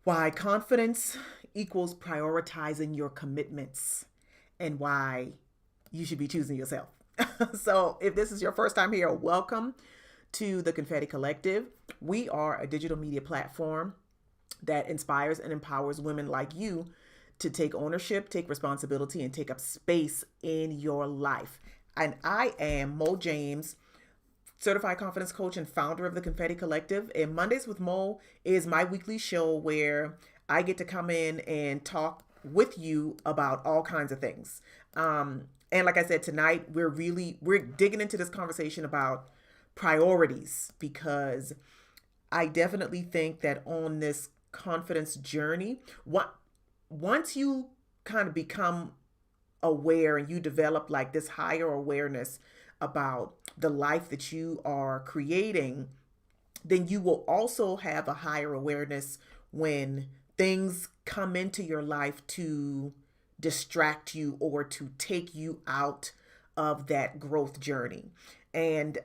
Why confidence equals prioritizing your commitments and why you should be choosing yourself. So, if this is your first time here, welcome to the Confetti Collective. We are a digital media platform that inspires and empowers women like you to take ownership, take responsibility, and take up space in your life. And I am Mo James, certified confidence coach and founder of the Confetti Collective. And Mondays with Mo is my weekly show where I get to come in and talk with you about all kinds of things. And like I said, tonight we're digging into this conversation about priorities because I definitely think that on this confidence journey, once you kind of become aware and you develop like this higher awareness about the life that you are creating, then you will also have a higher awareness when things come into your life to distract you or to take you out of that growth journey. And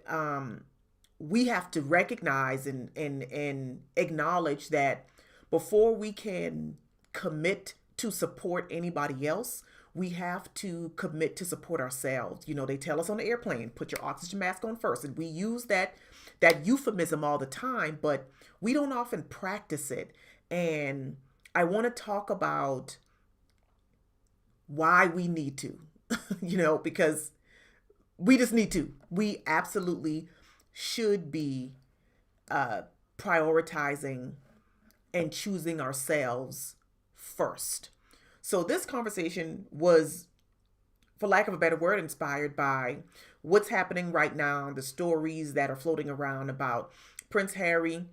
we have to recognize and acknowledge that before we can commit to support anybody else, we have to commit to support ourselves. You know, they tell us on the airplane, put your oxygen mask on first. And we use that euphemism all the time, but we don't often practice it. And I want to talk about why we need to, because we just need to. We absolutely should be prioritizing and choosing ourselves first. So this conversation was, for lack of a better word, inspired by what's happening right now, the stories that are floating around about Prince Harry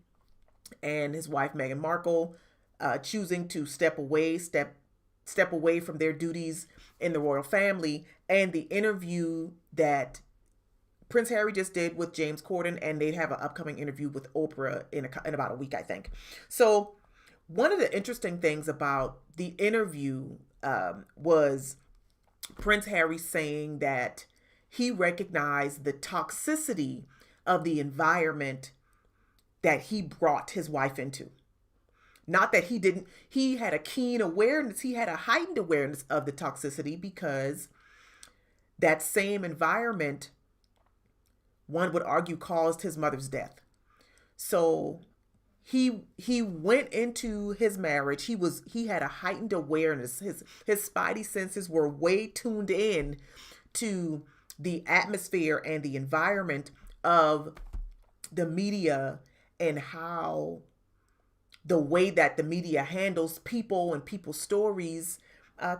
and his wife Meghan Markle choosing to step away from their duties in the royal family, and the interview that Prince Harry just did with James Corden, and they'd have an upcoming interview with Oprah in about a week, I think. So one of the interesting things about the interview was Prince Harry saying that he recognized the toxicity of the environment that he brought his wife into. Not that he didn't, he had a keen awareness, he had a heightened awareness of the toxicity because that same environment, one would argue, caused his mother's death. So he went into his marriage. He had a heightened awareness. His spidey senses were way tuned in to the atmosphere and the environment of the media and how the way that the media handles people and people's stories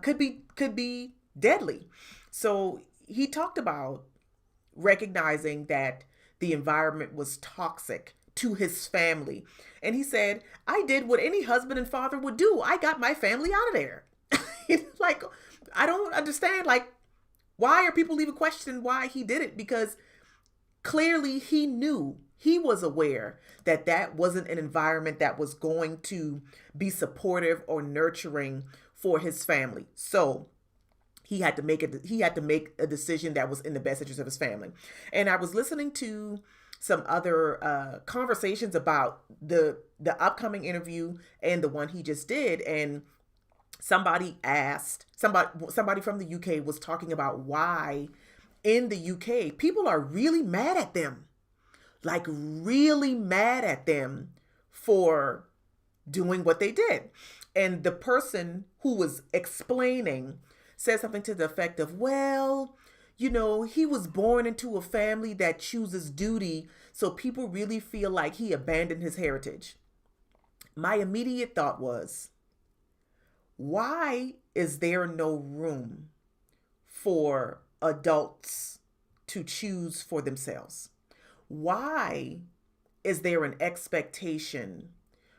could be deadly. So he talked about recognizing that the environment was toxic to his family. And he said, I did what any husband and father would do. I got my family out of there. Like, I don't understand, like, why are people even questioning why he did it? Because clearly he was aware that that wasn't an environment that was going to be supportive or nurturing for his family. So he had to make a decision that was in the best interest of his family. And I was listening to some other conversations about the upcoming interview and the one he just did, and somebody from the UK was talking about why in the UK people are really mad at them, like really mad at them for doing what they did. And the person who was explaining said something to the effect of, well, he was born into a family that chooses duty, so people really feel like he abandoned his heritage. My immediate thought was, why is there no room for adults to choose for themselves? Why is there an expectation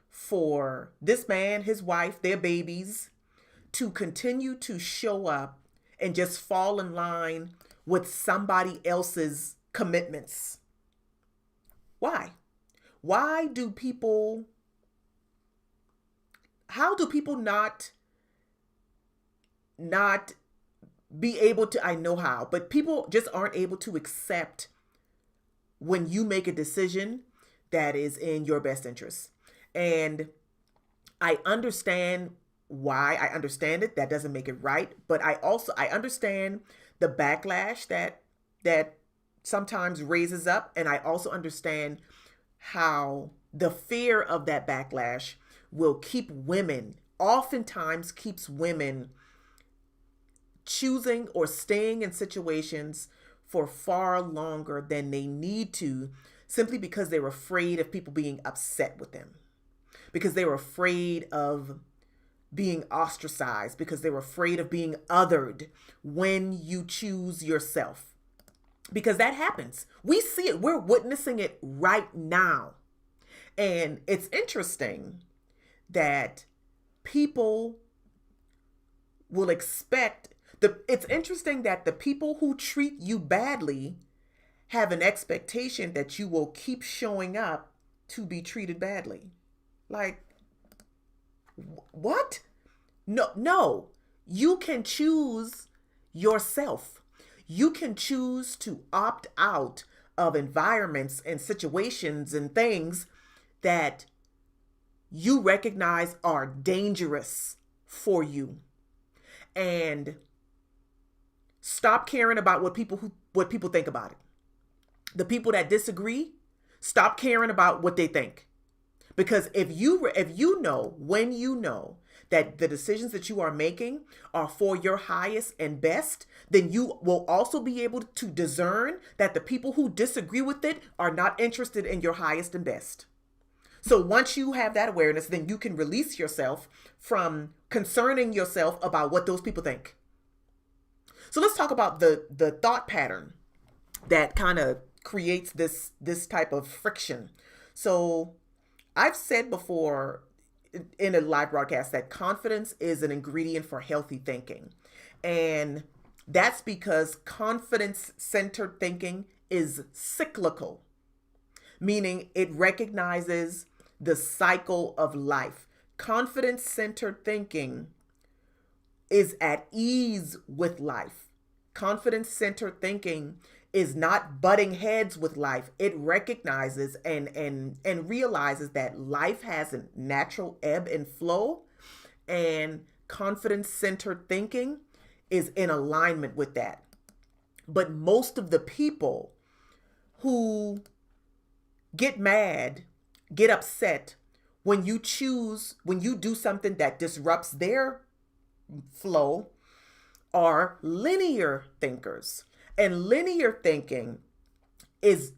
for this man, his wife, their babies to continue to show up and just fall in line with somebody else's commitments? Why? Why do people, how do people not be able to, I know how, but people just aren't able to accept when you make a decision that is in your best interest. And I understand why. I understand it. That doesn't make it right. But I understand the backlash that sometimes raises up. And I also understand how the fear of that backlash will keep women, oftentimes keeps women choosing or staying in situations for far longer than they need to, simply because they're afraid of people being upset with them, because they were afraid of being ostracized, because they were afraid of being othered when you choose yourself. Because that happens. We see it. We're witnessing it right now. And it's interesting that people will expect it's interesting that the people who treat you badly have an expectation that you will keep showing up to be treated badly. Like, what? No. You can choose yourself. You can choose to opt out of environments and situations and things that you recognize are dangerous for you. And stop caring about what people think about it. The people that disagree, stop caring about what they think. Because if you know, when you know that the decisions that you are making are for your highest and best, then you will also be able to discern that the people who disagree with it are not interested in your highest and best. So once you have that awareness, then you can release yourself from concerning yourself about what those people think. So let's talk about the thought pattern that kind of creates this type of friction. So I've said before in a live broadcast that confidence is an ingredient for healthy thinking. And that's because confidence-centered thinking is cyclical, meaning it recognizes the cycle of life. Confidence-centered thinking is at ease with life. Confidence-centered thinking is not butting heads with life. It recognizes and realizes that life has a natural ebb and flow, and confidence-centered thinking is in alignment with that. But most of the people who get mad, get upset when you do something that disrupts their flow are linear thinkers. And linear thinking is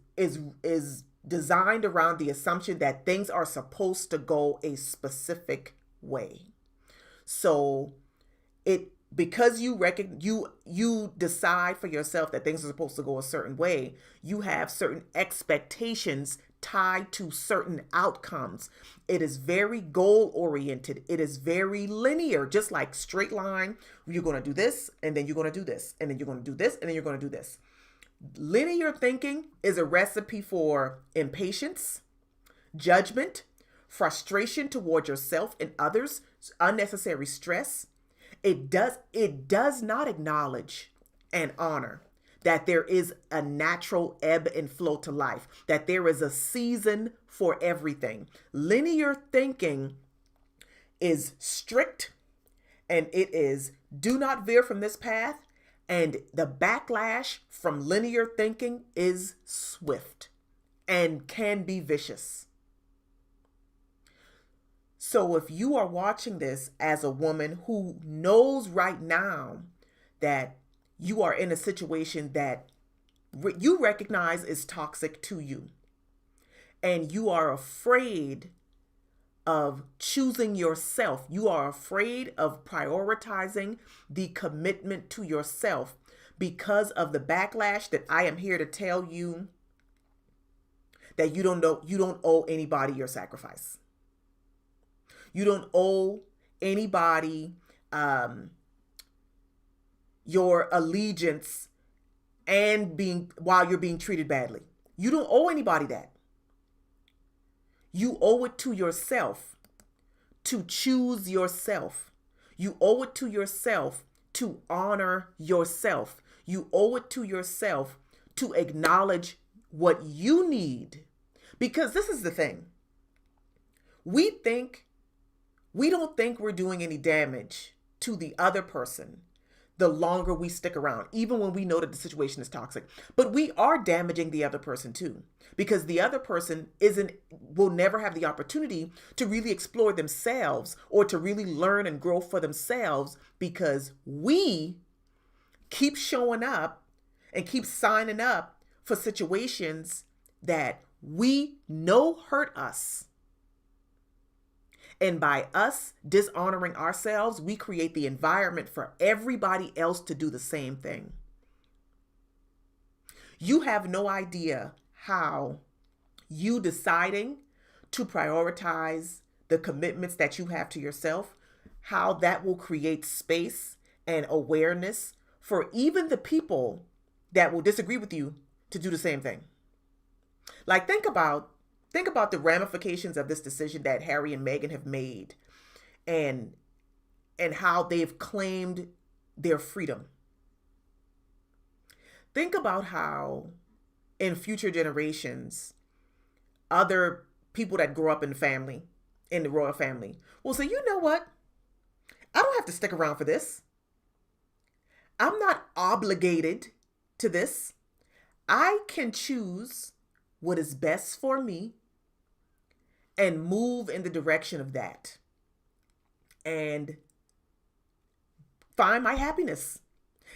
designed around the assumption that things are supposed to go a specific way. So because you decide for yourself that things are supposed to go a certain way, you have certain expectations tied to certain outcomes. It is very goal oriented. It is very linear, just like straight line. You're going to do this, and then you're going to do this, and then you're going to do this, and then you're going to do this. Linear thinking is a recipe for impatience, judgment, frustration toward yourself and others, unnecessary stress. It does not acknowledge and honor that there is a natural ebb and flow to life, that there is a season for everything. Linear thinking is strict, and it is do not veer from this path, and the backlash from linear thinking is swift and can be vicious. So if you are watching this as a woman who knows right now that you are in a situation that you recognize is toxic to you, and you are afraid of choosing yourself, you are afraid of prioritizing the commitment to yourself because of the backlash, that I am here to tell you that you don't owe anybody your sacrifice. You don't owe anybody your allegiance while you're being treated badly. You don't owe anybody that. You owe it to yourself to choose yourself. You owe it to yourself to honor yourself. You owe it to yourself to acknowledge what you need. Because this is the thing. We think we don't think we're doing any damage to the other person the longer we stick around, even when we know that the situation is toxic. But we are damaging the other person too, because the other person will never have the opportunity to really explore themselves or to really learn and grow for themselves, because we keep showing up and keep signing up for situations that we know hurt us. And by us dishonoring ourselves, we create the environment for everybody else to do the same thing. You have no idea how you deciding to prioritize the commitments that you have to yourself, how that will create space and awareness for even the people that will disagree with you to do the same thing. Like, think about the ramifications of this decision that Harry and Meghan have made, and how they've claimed their freedom. Think about how in future generations, other people that grow up in the royal family, will say, you know what? I don't have to stick around for this. I'm not obligated to this. I can choose what is best for me and move in the direction of that and find my happiness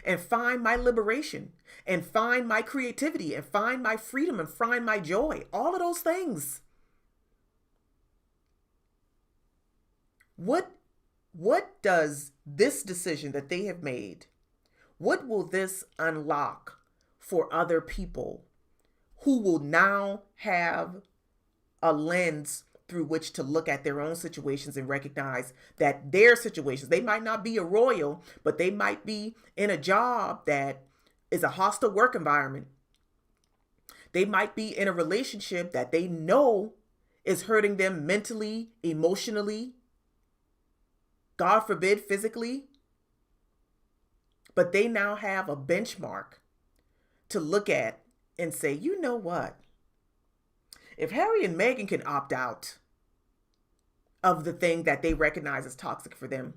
and find my liberation and find my creativity and find my freedom and find my joy. All of those things. What does this decision that they have made, what will this unlock for other people who will now have a lens through which to look at their own situations and recognize that their situations, they might not be a royal, but they might be in a job that is a hostile work environment. They might be in a relationship that they know is hurting them mentally, emotionally, God forbid, physically. But they now have a benchmark to look at and say, you know what? If Harry and Meghan can opt out of the thing that they recognize as toxic for them,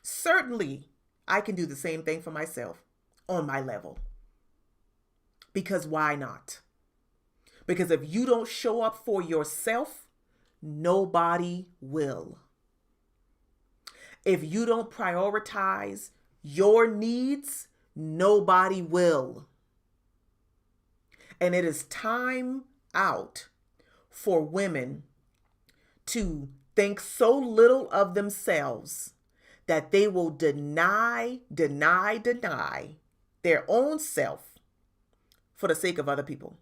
certainly I can do the same thing for myself on my level. Because why not? Because if you don't show up for yourself, nobody will. If you don't prioritize your needs, nobody will. And it is time out for women to think so little of themselves that they will deny their own self for the sake of other people.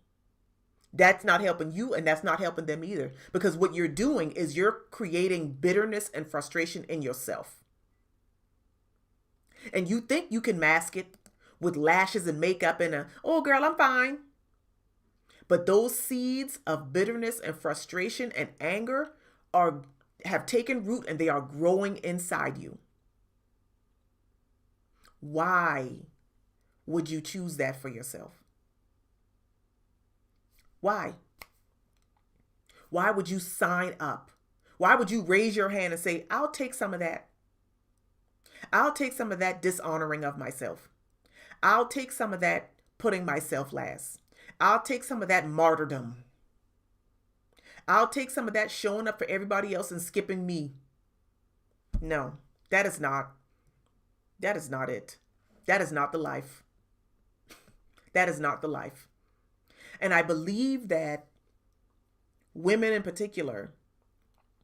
That's not helping you, and that's not helping them either. Because what you're doing is you're creating bitterness and frustration in yourself. And you think you can mask it with lashes and makeup and oh girl, I'm fine. But those seeds of bitterness and frustration and anger have taken root, and they are growing inside you. Why would you choose that for yourself? Why? Why would you sign up? Why would you raise your hand and say, I'll take some of that? I'll take some of that dishonoring of myself. I'll take some of that putting myself last. I'll take some of that martyrdom. I'll take some of that showing up for everybody else and skipping me. No, that is not it. That is not the life. That is not the life. And I believe that women in particular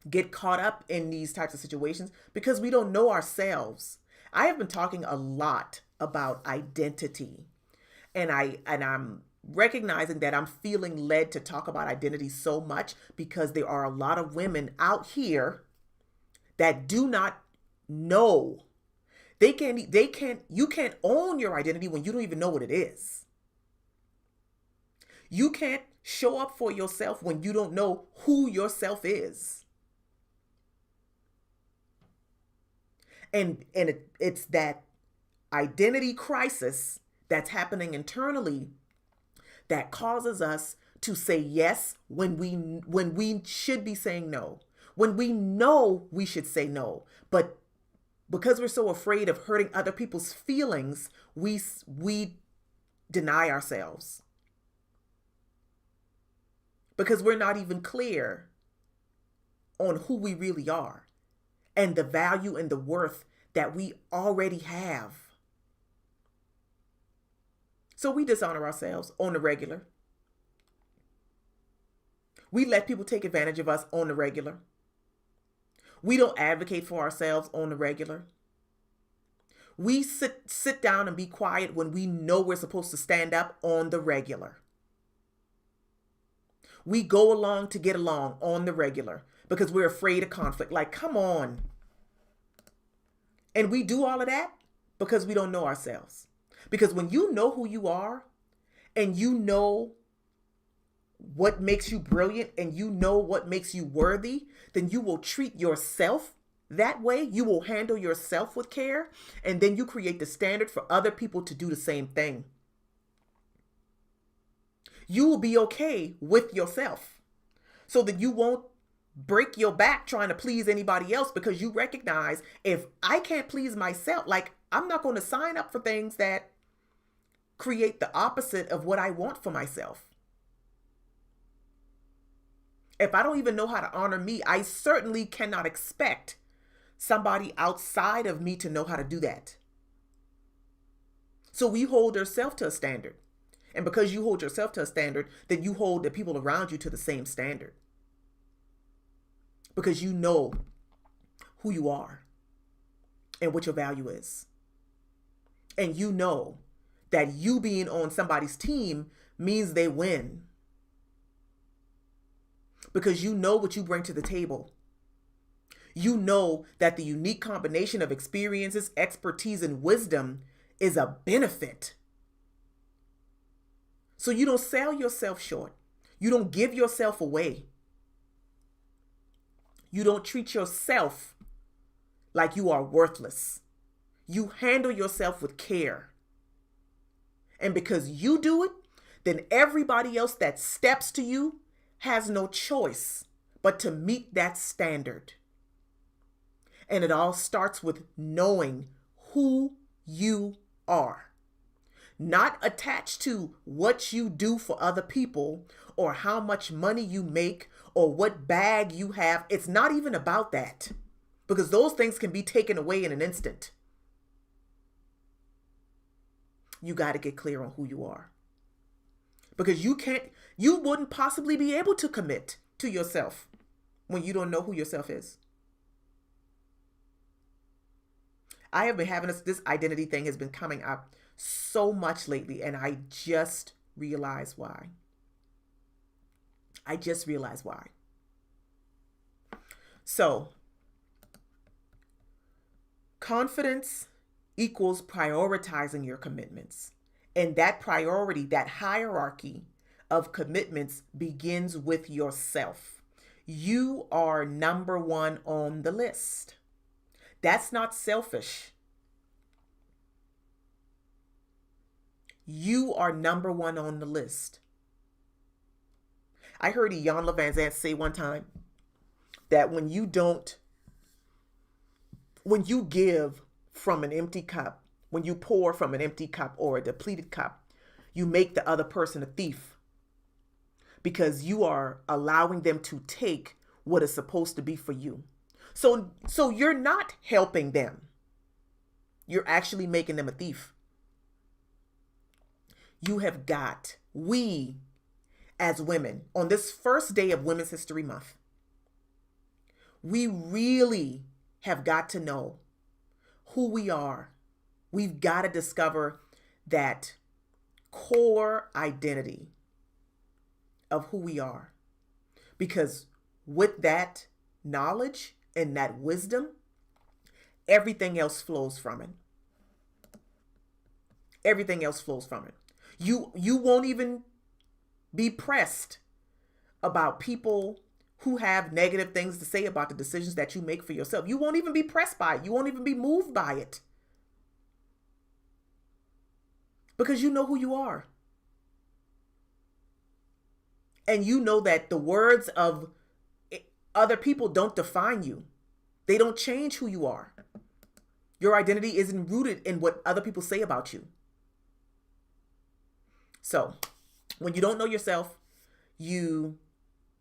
get caught up in these types of situations because we don't know ourselves. I have been talking a lot about identity, and I'm recognizing that I'm feeling led to talk about identity so much because there are a lot of women out here that do not know. You can't own your identity when you don't even know what it is. You can't show up for yourself when you don't know who yourself is. And it's that identity crisis that's happening internally that causes us to say yes when we should be saying no, when we know we should say no, but because we're so afraid of hurting other people's feelings, we deny ourselves because we're not even clear on who we really are and the value and the worth that we already have. So we dishonor ourselves on the regular. We let people take advantage of us on the regular. We don't advocate for ourselves on the regular. We sit down and be quiet when we know we're supposed to stand up on the regular. We go along to get along on the regular because we're afraid of conflict. Like, come on. And we do all of that because we don't know ourselves. Because when you know who you are and you know what makes you brilliant and you know what makes you worthy, then you will treat yourself that way. You will handle yourself with care, and then you create the standard for other people to do the same thing. You will be okay with yourself so that you won't break your back trying to please anybody else, because you recognize, if I can't please myself, like, I'm not going to sign up for things that create the opposite of what I want for myself. If I don't even know how to honor me, I certainly cannot expect somebody outside of me to know how to do that. So we hold ourselves to a standard. And because you hold yourself to a standard, then you hold the people around you to the same standard. Because you know who you are and what your value is. And you know that you being on somebody's team means they win. Because you know what you bring to the table. You know that the unique combination of experiences, expertise, and wisdom is a benefit. So you don't sell yourself short. You don't give yourself away. You don't treat yourself like you are worthless. You handle yourself with care. And because you do it, then everybody else that steps to you has no choice but to meet that standard. And it all starts with knowing who you are. Not attached to what you do for other people or how much money you make or what bag you have. It's not even about that, because those things can be taken away in an instant. You got to get clear on who you are, because you wouldn't possibly be able to commit to yourself when you don't know who yourself is. I have been having this identity thing has been coming up so much lately, and I just realized why. So, confidence equals prioritizing your commitments. And that priority, that hierarchy of commitments begins with yourself. You are number one on the list. That's not selfish. You are number one on the list. I heard Iyanla Vanzant say one time that when you give from an empty cup, when you pour from an empty cup or a depleted cup, you make the other person a thief, because you are allowing them to take what is supposed to be for you. So you're not helping them. You're actually making them a thief. We as women, on this first day of Women's History Month, we really have got to know who we are. We've got to discover that core identity of who we are. Because with that knowledge and that wisdom, everything else flows from it. Everything else flows from it. You won't even be pressed about people who have negative things to say about the decisions that you make for yourself. You won't even be pressed by it. You won't even be moved by it. Because you know who you are. And you know that the words of Other people don't define you. They don't change who you are. Your identity isn't rooted in what other people say about you. So, when you don't know yourself, you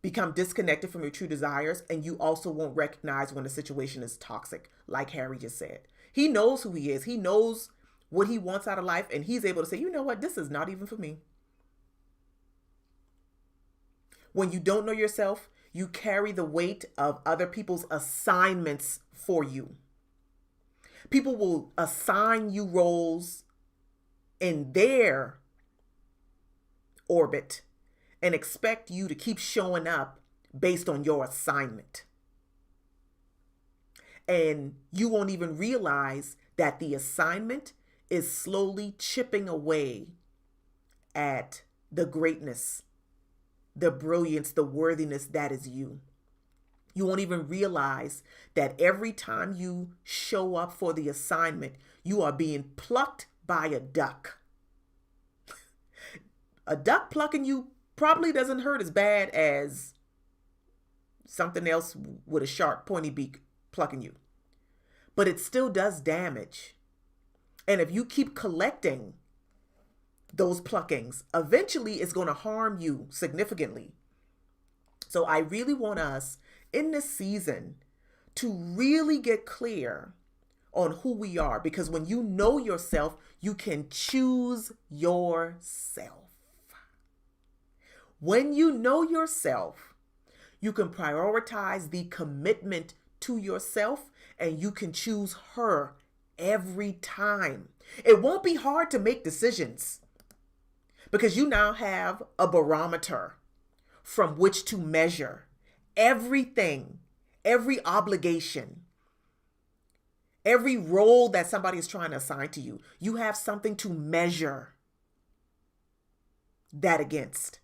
become disconnected from your true desires, and you also won't recognize when a situation is toxic, like Harry just said. He knows who he is. He knows what he wants out of life, and he's able to say, you know what, this is not even for me. When you don't know yourself, you carry the weight of other people's assignments for you. People will assign you roles in their orbit and expect you to keep showing up based on your assignment. And you won't even realize that the assignment is slowly chipping away at the greatness, the brilliance, the worthiness that is you. You won't even realize that every time you show up for the assignment, you are being plucked by a duck. A duck plucking you probably doesn't hurt as bad as something else with a sharp, pointy beak plucking you. But it still does damage. And if you keep collecting those pluckings, eventually it's going to harm you significantly. So I really want us in this season to really get clear on who we are, because when you know yourself, you can choose yourself. When you know yourself, you can prioritize the commitment to yourself, and you can choose her every time. It won't be hard to make decisions because you now have a barometer from which to measure everything, every obligation, every role that somebody is trying to assign to you. You have something to measure that against.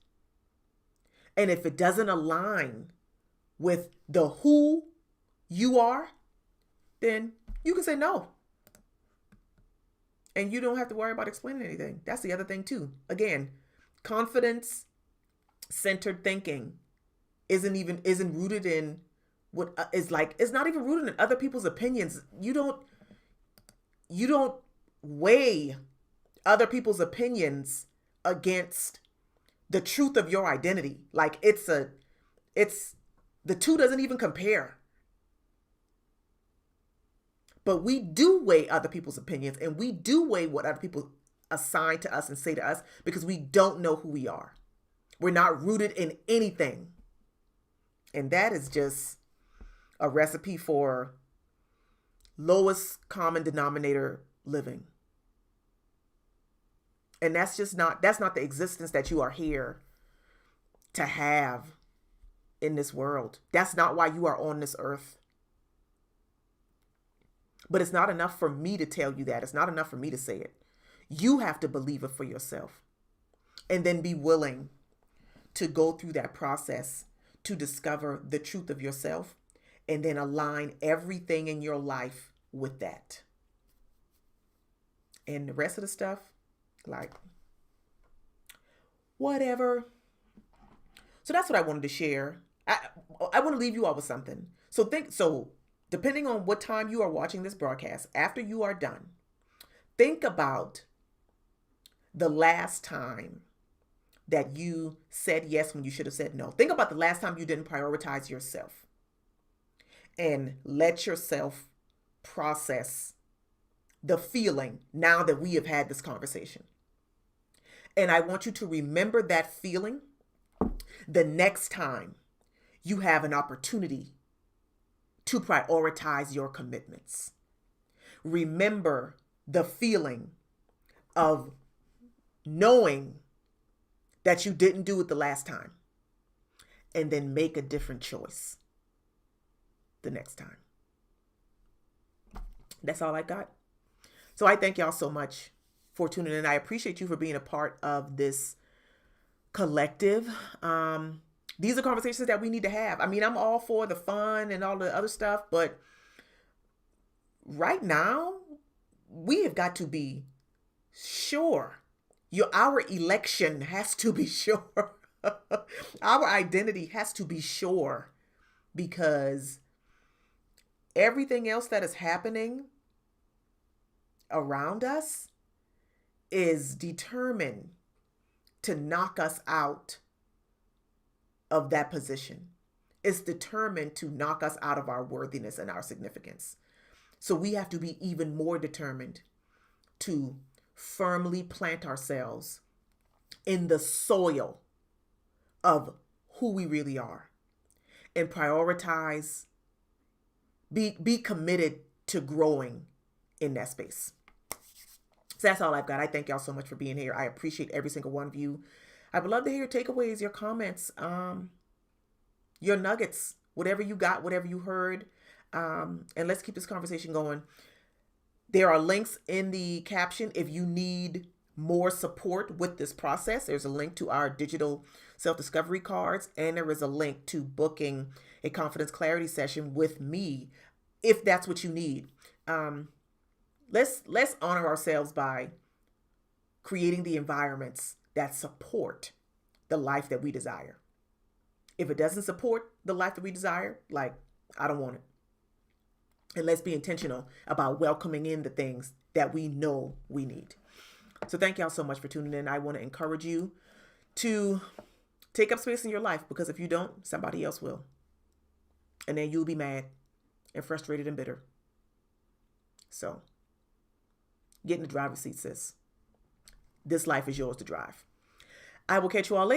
And if it doesn't align with the who you are, then you can say no. And you don't have to worry about explaining anything. That's the other thing too. Again, confidence-centered thinking isn't rooted in what is like. It's not even rooted in other people's opinions. You don't weigh other people's opinions against the truth of your identity. Like the two doesn't even compare. But we do weigh other people's opinions, and we do weigh what other people assign to us and say to us, because we don't know who we are. We're not rooted in anything. And that is just a recipe for lowest common denominator living. And that's not the existence that you are here to have in this world. That's not why you are on this earth. But it's not enough for me to tell you that. It's not enough for me to say it. You have to believe it for yourself, and then be willing to go through that process to discover the truth of yourself, and then align everything in your life with that. And the rest of the stuff, like, whatever. So that's what I wanted to share. I want to leave you all with something. So depending on what time you are watching this broadcast, after you are done, think about the last time that you said yes when you should have said no. Think about the last time you didn't prioritize yourself, and let yourself process the feeling now that we have had this conversation. And I want you to remember that feeling the next time you have an opportunity to prioritize your commitments. Remember the feeling of knowing that you didn't do it the last time, and then make a different choice the next time. That's all I got. So I thank y'all so much for tuning in. I appreciate you for being a part of this collective. These are conversations that we need to have. I mean, I'm all for the fun and all the other stuff, but right now we have got to be sure. Our election has to be sure. Our identity has to be sure because everything else that is happening around us is determined to knock us out of that position. It's determined to knock us out of our worthiness and our significance. So we have to be even more determined to firmly plant ourselves in the soil of who we really are and prioritize, be committed to growing in that space. So that's all I've got. I thank y'all so much for being here. I appreciate every single one of you. I would love to hear your takeaways, your comments, your nuggets, whatever you got, whatever you heard. And let's keep this conversation going. There are links in the caption if you need more support with this process. There's a link to our digital self-discovery cards, and there is a link to booking a confidence clarity session with me if that's what you need. Let's honor ourselves by creating the environments that support the life that we desire. If it doesn't support the life that we desire, like, I don't want it. And let's be intentional about welcoming in the things that we know we need. So thank y'all so much for tuning in. I want to encourage you to take up space in your life, because if you don't, somebody else will. And then you'll be mad and frustrated and bitter. So get in the driver's seat, sis. This life is yours to drive. I will catch you all later.